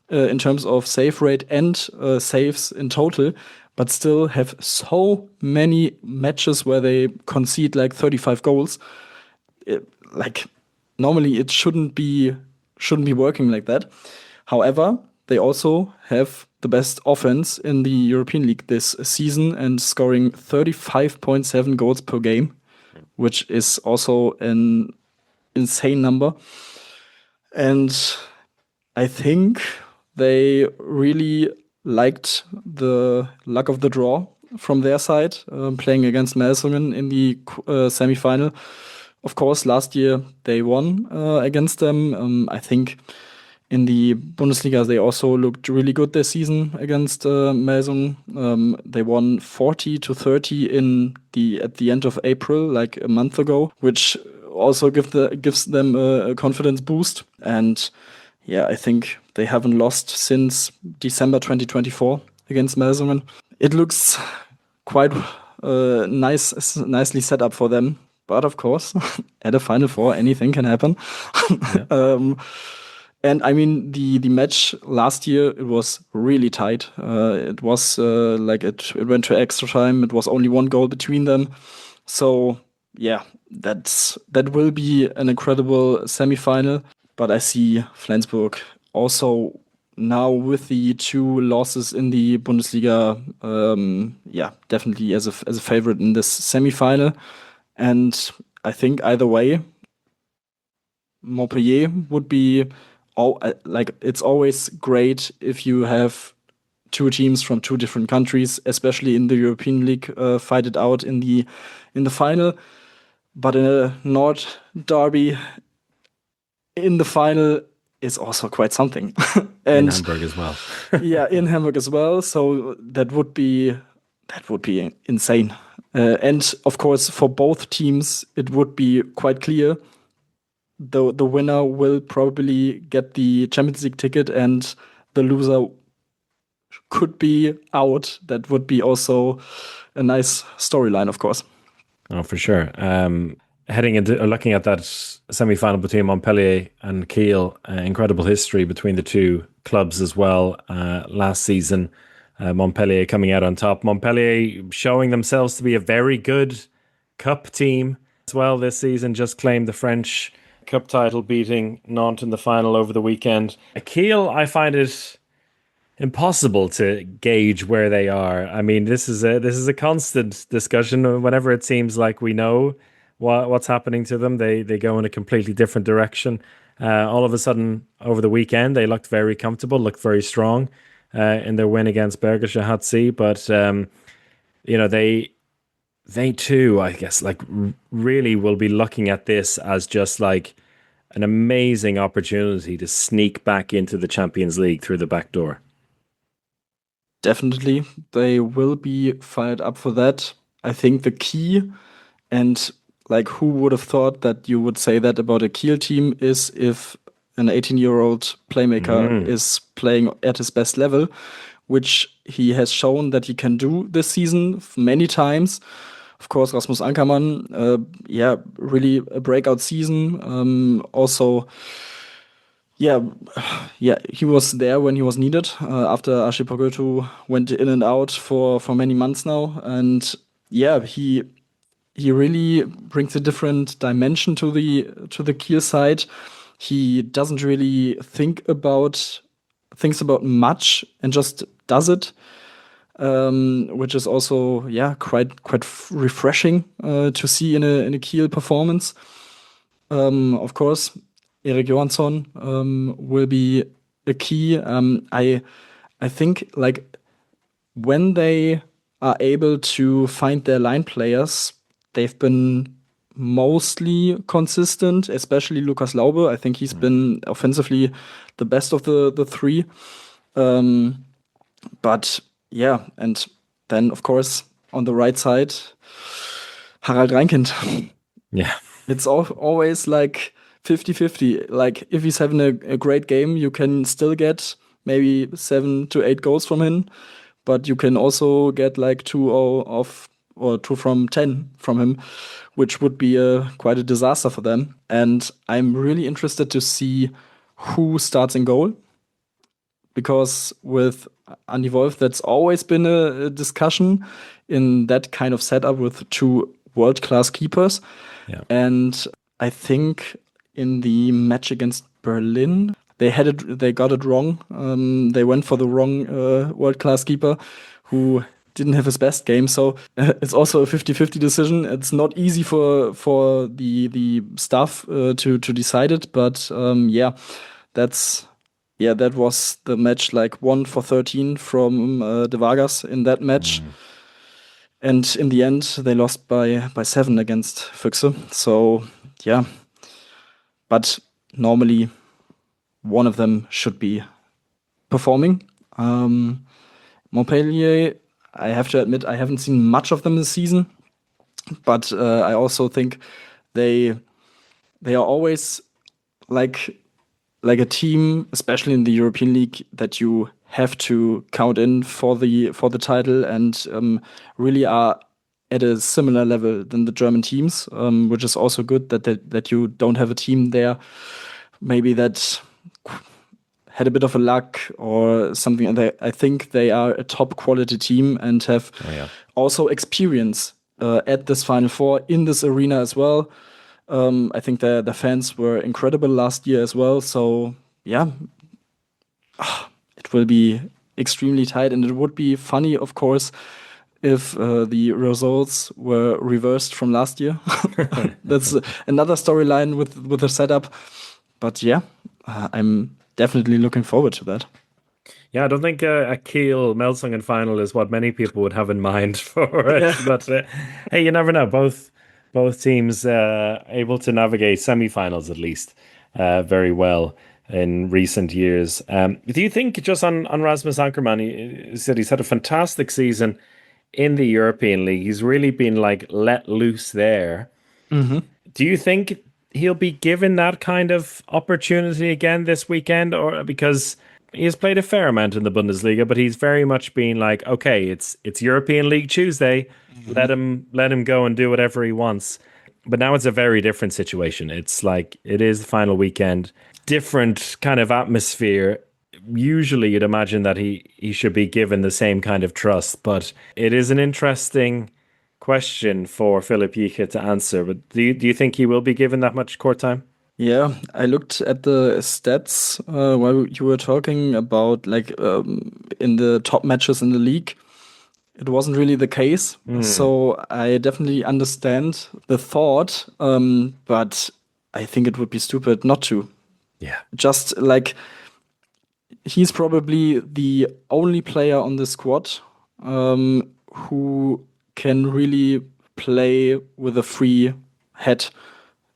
in terms of save rate and saves in total, but still have so many matches where they concede like 35 goals. Normally it shouldn't be working like that. However, they also have the best offense in the European League this season and scoring 35.7 goals per game, which is also an insane number. And I think they really liked the luck of the draw from their side, playing against Melsungen in the semi-final. Of course, last year they won against them. I think in the Bundesliga, they also looked really good this season against Melsungen. They won 40-30 at the end of April, like a month ago, which also gives them a confidence boost. And yeah, I think they haven't lost since December 2024 against Melsungen. It looks quite nicely set up for them. But of course, at a Final Four, anything can happen. Yeah. And I mean, the match last year, it was really tight. It was it went to extra time. It was only 1 goal between them. So yeah, that will be an incredible semifinal. But I see Flensburg also now with the 2 losses in the Bundesliga, definitely as a favorite in this semifinal. And I think either way, Montpellier would be. It's always great if you have 2 teams from 2 different countries, especially in the European League, fight it out in the final. But in a Nord derby in the final is also quite something. And in Hamburg as well. Yeah, in Hamburg as well. So that would be insane. And of course, for both teams, it would be quite clear. The winner will probably get the Champions League ticket, and the loser could be out, that would be also a nice storyline, of course. Oh, for sure. Heading into looking at that semi-final between Montpellier and Kiel, incredible history between the two clubs as well. Last season, Montpellier coming out on top. Montpellier showing themselves to be a very good cup team as well this season. Just claimed the French cup title, beating Nantes in the final over the weekend. Kiel, I find it impossible to gauge where they are. I mean, this is a constant discussion. Whenever it seems like we know what's happening to them, they go in a completely different direction. All of a sudden, over the weekend, they looked very comfortable, looked very strong in their win against Bergische HC. But they too, I guess, like really will be looking at this as just like an amazing opportunity to sneak back into the Champions League through the back door. Definitely, they will be fired up for that. I think the key, and like who would have thought that you would say that about a Kiel team, is if an 18-year-old playmaker is playing at his best level, which he has shown that he can do this season many times. Of course, Rasmus Ankermann, really a breakout season. Also, he was there when he was needed after Ashe Pogotu went in and out for many months now. And he really brings a different dimension to the Kiel side. He doesn't really thinks about much and just does it, which is also quite refreshing to see in a Kiel performance. Of course, Erik Johansson will be a key. I think like when they are able to find their line players, they've been mostly consistent, especially Lukas Laube. I think he's been offensively the best of the three. But and then of course on the right side, Harald Reinkind. Yeah. It's always like 50-50. Like if he's having a great game, you can still get maybe 7 to 8 goals from him, but you can also get like 2 from 10 from him, which would be quite a disaster for them. And I'm really interested to see who starts in goal, because with Andy Wolf, that's always been a discussion in that kind of setup with 2 world-class keepers. Yeah. And I think in the match against Berlin, they got it wrong. They went for the wrong world-class keeper who didn't have his best game. So it's also a 50-50 decision. It's not easy for the staff to decide it. But that was the match, like 1 for 13 from De Vargas in that match. And in the end, they lost by 7 against Füchse. So, but normally one of them should be performing. Montpellier, I have to admit, I haven't seen much of them this season. But I also think they are always like a team, especially in the European League, that you have to count in for the title, and really are at a similar level than the German teams, which is also good that you don't have a team there maybe that had a bit of a luck or something. And I think they are a top quality team and have also experience at this Final Four in this arena as well. I think the fans were incredible last year as well. So it will be extremely tight, and it would be funny, of course, if the results were reversed from last year. That's another storyline with the setup. But I'm definitely looking forward to that. Yeah, I don't think a Kiel Melsungen final is what many people would have in mind for it. But hey, you never know. Both teams able to navigate semi-finals at least very well in recent years. Do you think, just on Rasmus Ankermann, he said he's had a fantastic season in the European League. He's really been like let loose there. Mm-hmm. Do you think he'll be given that kind of opportunity again this weekend? Or because he has played a fair amount in the Bundesliga, but he's very much been like, okay, it's European League Tuesday. Let him go and do whatever he wants. But now it's a very different situation. It's like it is the final weekend, different kind of atmosphere. Usually you'd imagine that he should be given the same kind of trust, but it is an interesting question for Philipp Jicha to answer. But do you think he will be given that much court time? Yeah, I looked at the stats while you were talking about in the top matches in the league. It wasn't really the case. So I definitely understand the thought, but I think it would be stupid not to. Yeah. Just like he's probably the only player on the squad who can really play with a free head.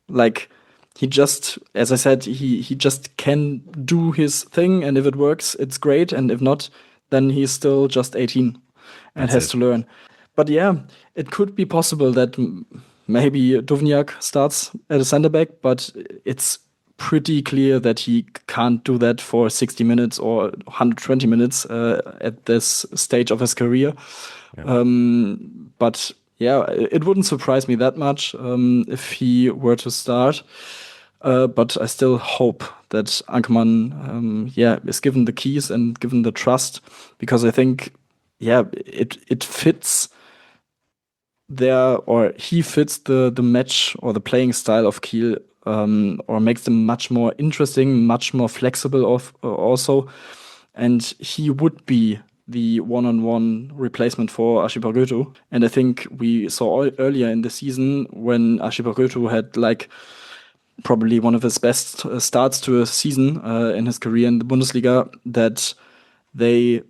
Like he just, as I said, he just can do his thing, and if it works, it's great, and if not, then he's still just 18 and has to learn. But yeah, it could be possible that maybe Duvniak starts at a center back, but it's pretty clear that he can't do that for 60 minutes or 120 minutes at this stage of his career. Yeah. But yeah, it wouldn't surprise me that much if he were to start. But I still hope that Ankermann, is given the keys and given the trust, because I think, it fits there, or he fits the match or the playing style of Kiel, or makes them much more interesting, much more flexible also. And he would be the one-on-one replacement for Archibald Goethe. And I think we saw earlier in the season when Archibald Goethe had probably one of his best starts to a season in his career in the Bundesliga, that they,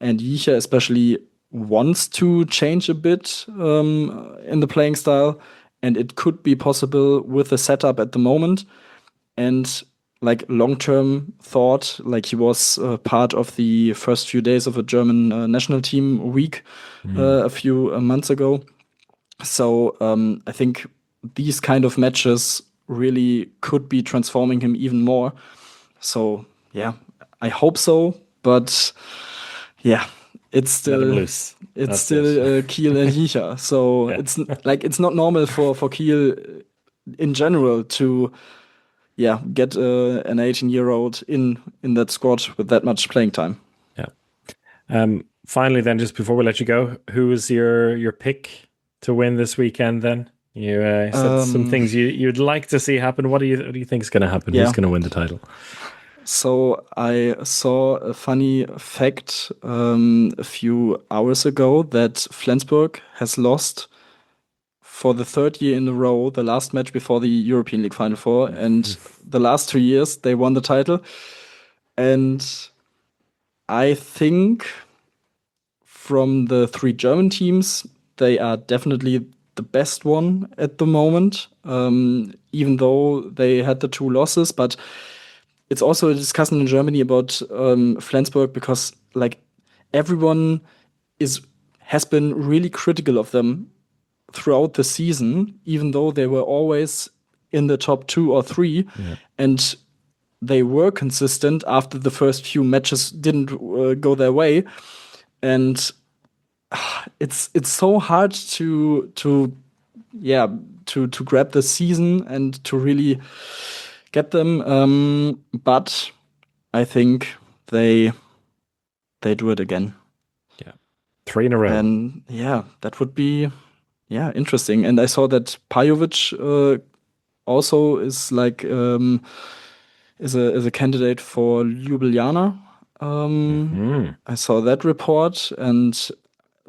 and Jicha especially, wants to change a bit in the playing style, and it could be possible with the setup at the moment. And long-term thought, he was part of the first few days of a German national team week a few months ago. So I think these kind of matches really could be transforming him even more. So yeah, I hope so, but yeah, it's still Kiel and Jicha. So it's not normal for Kiel in general to get an 18-year-old in that squad with that much playing time. Yeah. Finally, then, just before we let you go, who is your pick to win this weekend? Then you said some things you'd like to see happen. What do you think is going to happen? Who's going to win the title? So I saw a funny fact a few hours ago that Flensburg has lost for the third year in a row the last match before the European League Final Four, and the last 2 years they won the title. And I think from the three German teams, they are definitely the best one at the moment, even though they had the 2 losses. But it's also a discussion in Germany about Flensburg, because everyone has been really critical of them throughout the season, even though they were always in the top 2 or 3, and they were consistent after the first few matches didn't go their way. And it's so hard to grab the season and to really get them, but I think they do it again. 3 in a row. And that would be interesting. And I saw that Pajovic also is is a candidate for Ljubljana. I saw that report, and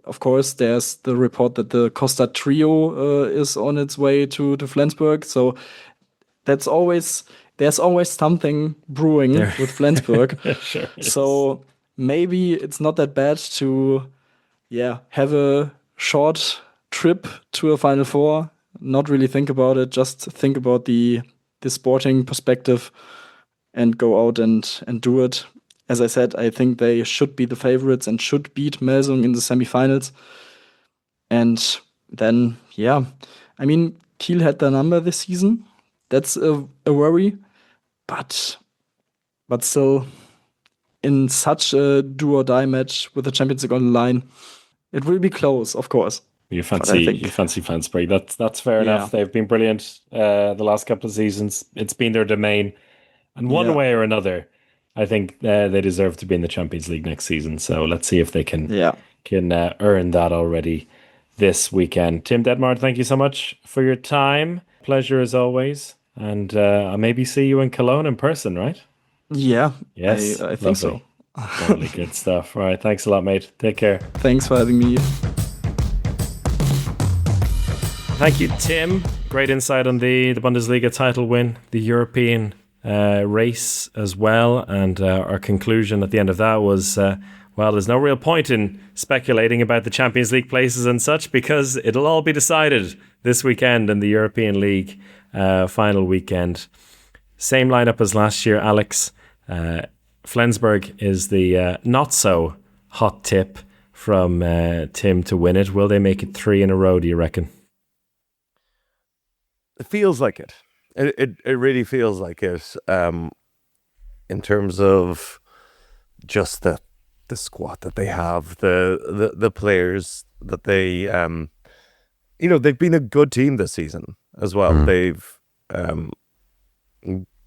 of course there's the report that the Costa trio is on its way to Flensburg. So there's always something brewing with Flensburg. Sure. So maybe it's not that bad to have a short trip to a Final Four, not really think about it, just think about the sporting perspective and go out and do it. As I said, I think they should be the favorites and should beat Melsung in the semifinals. And then, I mean, Kiel had their number this season. That's a worry, but still, in such a do-or-die match with the Champions League on the line, it will be close, of course. You fancy Flensburg. That's fair enough. They've been brilliant the last couple of seasons. It's been their domain. And one way or another, I think they deserve to be in the Champions League next season. So let's see if they can earn that already this weekend. Tim Dettmar, thank you so much for your time. Pleasure as always. And I'll maybe see you in Cologne in person, right? Yeah. Yes. I think so. Lovely, good stuff. All right. Thanks a lot, mate. Take care. Thanks for having me. Thank you, Tim. Great insight on the Bundesliga title win, the European race as well. And our conclusion at the end of that was, well, there's no real point in speculating about the Champions League places and such, because it'll all be decided this weekend in the European League final weekend. Same lineup as last year, Alex. Flensburg is the not so hot tip from Tim to win it. Will they make it 3 in a row, do you reckon? It feels like it. It really feels like it. In terms of just the squad that they have, the players that they they've been a good team this season as well. They've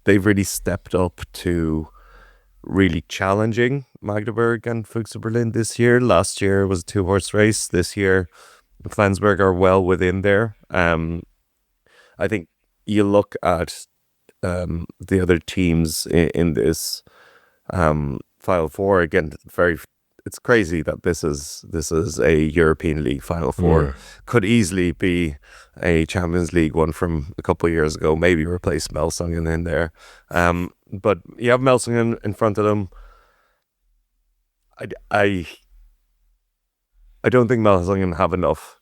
really stepped up to really challenging Magdeburg and Füchse Berlin this year. Last year was a 2-horse race. This year, Flensburg are well within there. I think you look at the other teams in this Final Four again. It's crazy that this is a European League Final Four. Could easily be a Champions League one from a couple of years ago. Maybe replace Melsungen in there. But you have Melsungen in front of them. I don't think Melsungen have enough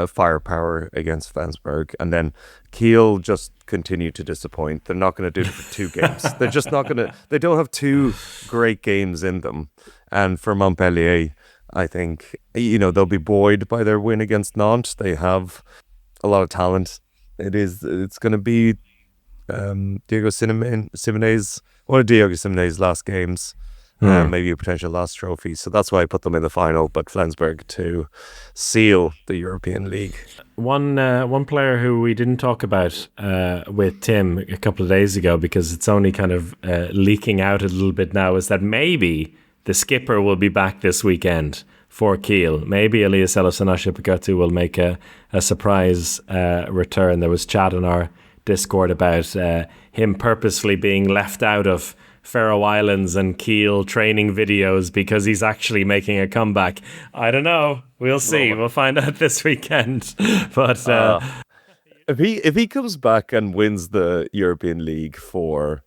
firepower against Flensburg, and then Kiel just continue to disappoint. They're not going to do it for 2 games. They're just not going to. They don't have 2 great games in them. And for Montpellier, I think they'll be buoyed by their win against Nantes. They have a lot of talent. It's going to be Diego Simeone's one of Diego Simeone's last games. Maybe a potential last trophy. So that's why I put them in the final, but Flensburg to seal the European League. One player who we didn't talk about with Tim a couple of days ago, because it's only kind of leaking out a little bit now, is that maybe the skipper will be back this weekend for Kiel. Maybe Elias Elassana-Shipakatu will make a surprise return. There was chat in our Discord about him purposefully being left out of Faroe Islands and Kiel training videos because he's actually making a comeback. I don't know. We'll see. We'll find out this weekend. But if he comes back and wins the European League for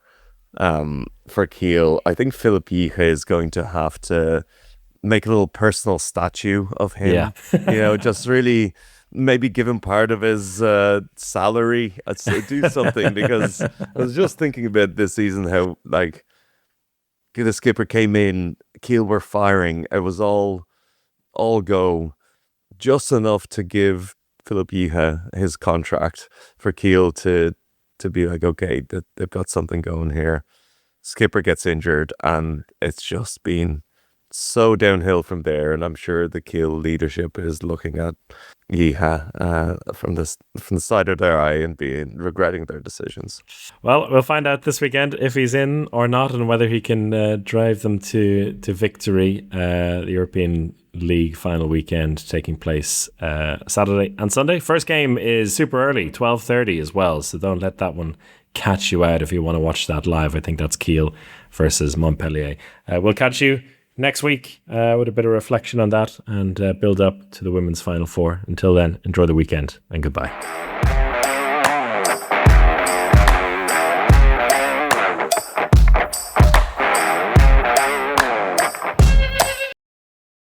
Kiel, I think Philipp Jiche is going to have to make a little personal statue of him. Yeah. Just really maybe give him part of his salary. I'd say do something, because I was just thinking about this season how the skipper came in, Kiel were firing. It was all go, just enough to give Philipp Jiche his contract for Kiel to be like, okay, they've got something going here. Skipper gets injured, and it's just been so downhill from there. And I'm sure the Kiel leadership is looking at Jiche from the side of their eye and regretting their decisions. Well, we'll find out this weekend if he's in or not, and whether he can drive them to victory. The European League final weekend taking place Saturday and Sunday. First game is super early, 12:30 as well, so don't let that one catch you out if you want to watch that live. I think that's Kiel versus Montpellier. We'll catch you next week with a bit of reflection on that and build up to the women's Final Four. Until then, enjoy the weekend and goodbye.